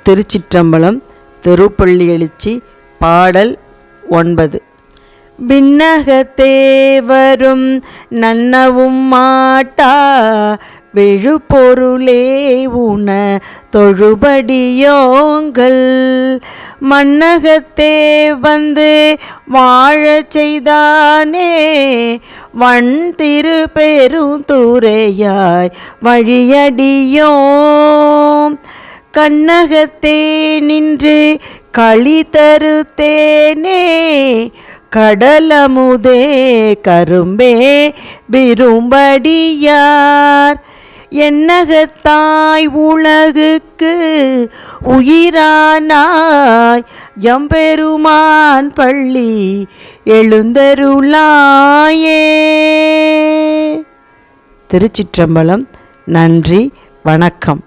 திருச்சிற்றம்பலம். திருப்பள்ளி எழுச்சி. பாடல் 9. விண்ணகத்தேவரும் நன்னவும் மாட்டா விழுப்பொருளே உண தொழுபடியோங்கள் மன்னகத்தே வந்து வாழச் செய்தானே வன் திரு பெருந்துறையாய் வழியடியோம் கண்ணகத்தே நின்று களி தருத்தேனே கடலமுதே கரும்பே விரும்படியார் என்னகத்தாய் உலகுக்கு உயிரானாய் எம்பெருமான் பள்ளி எழுந்தருளாயே. திருச்சிற்றம்பலம். நன்றி, வணக்கம்.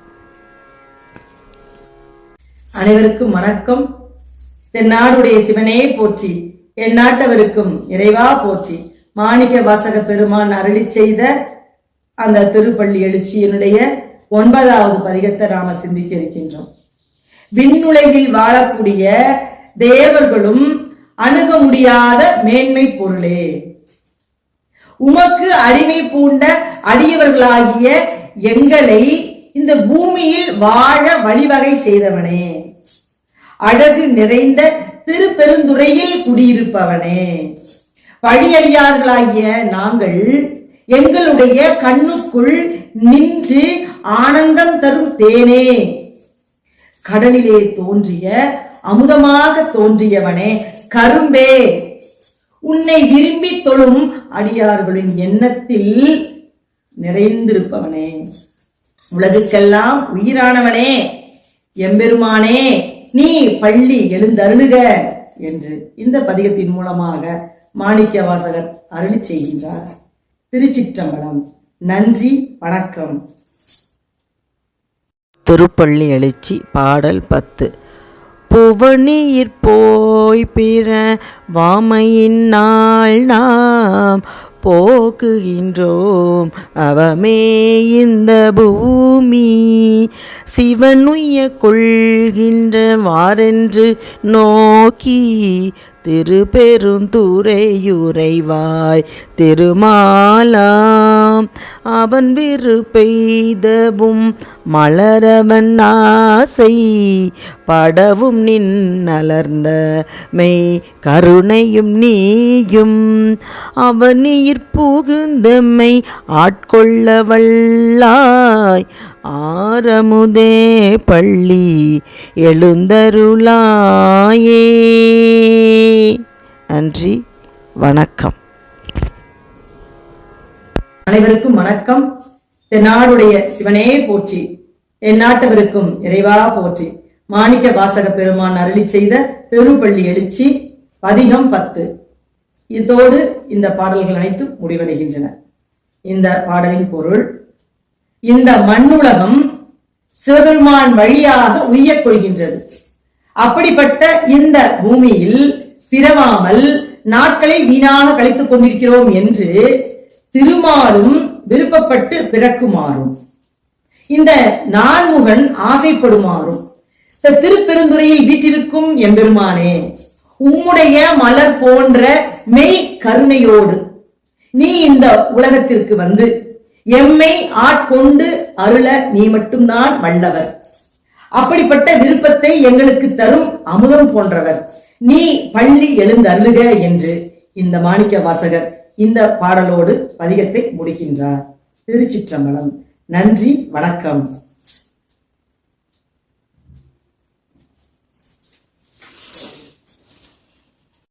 அனைவருக்கும் வணக்கம். தென்னாடுடைய சிவனே போற்றி, என் நாட்டவருக்கும் இறைவா போற்றி. மாணிக்க வாசக பெருமான் அருளி செய்த அந்த திருப்பள்ளி எழுச்சியினுடைய 9வது பதிகத்தை நாம சிந்திக்க இருக்கின்றோம். விண்ணுலகில் வாழக்கூடிய தேவர்களும் அணுக முடியாத மேன்மை பொருளே, உமக்கு அடிமை பூண்ட அடியவர்களாகிய எங்களை இந்த பூமியில் வாழ வழிவகை செய்தவனே, அழகு நிறைந்த திருப்பெருந்துறையில் குடியிருப்பவனே, வழியடியார்களாகிய நாங்கள் எங்களுடைய கண்ணுக்குள் நின்று ஆனந்தம் தரும் தேனே, கடலிலே தோன்றிய அமுதமாக தோன்றியவனே, கரும்பே, உன்னை விரும்பி தொழும் அடியார்களின் எண்ணத்தில் நிறைந்திருப்பவனே, உலகுக்கெல்லாம் உயிரானவனே, எம்பெருமானே, நீ பள்ளி எழுந்தருளுக என்று இந்த பதிகத்தின் மூலமாக மாணிக்க வாசகர் அருளி செய்கின்றார். திருச்சிற்றம்பலம். நன்றி, வணக்கம். திருப்பள்ளி எழுச்சி. பாடல் 10. புவனியிற் போய் பிற வாமையின் நாள் நாம் போக்குகின்றோம் அவமே இந்த பூமி சிவனுய்ய கொள்கின்ற வாரென்று நோக்கி திருப்பெருந்துறையுறைவாய் திருமாலாம் அவன் விருப்பெய்தவும் மலரவன் ஆசை படவும் நின்னலர்ந்த மெய் கருணையும் நீயும் அவனீர் புகுந்தம்மை ஆட்கொள்ள வல்லாய் ஆரமுதே பள்ளி எழுந்தருளாயே. நன்றி, வணக்கம். அனைவருக்கும் வணக்கம். தென்னாடுடைய சிவனே போற்றி, என் நாட்டவருக்கும் இறைவா போற்றி. மாணிக்க வாசக பெருமான் அருளி செய்த திருப்பள்ளி எழுச்சி பதிகம் 10. இதோடு இந்த பாடல்கள் அனைத்தும் முடிவடைகின்றன. இந்த பாடலின் பொருள்: இந்த மண்ணுலகம் சிவபெருமான் வழியாக உய்யக் கொள்கின்றது. அப்படிப்பட்ட இந்த பூமியில் பிறவாமல் நாட்களை வீணாக கழித்துக் கொண்டிருக்கிறோம் என்று திருமாலும் விருப்பப்பட்டு பிறக்குமாறும் இந்த நான்முகன் ஆசைப்படுமாறும் திருப்பெருந்துறையில் வீற்றிருக்கும் எம்பெருமானே, உம்முடைய மலர் போன்ற மெய் கருணையோடு நீ இந்த உலகத்திற்கு வந்து எம்மை ஆட்கொண்டு அருள நீ மட்டும்தான் வல்லவர். அப்படிப்பட்ட விருப்பத்தை எங்களுக்கு தரும் அமுதம் போன்றவர் நீ பள்ளி எழுந்தருளுக என்று இந்த மாணிக்க வாசகர் இந்த பாடலோடு பதிகத்தை முடிக்கின்றார். திருச்சிற்றம்பலம். நன்றி, வணக்கம்.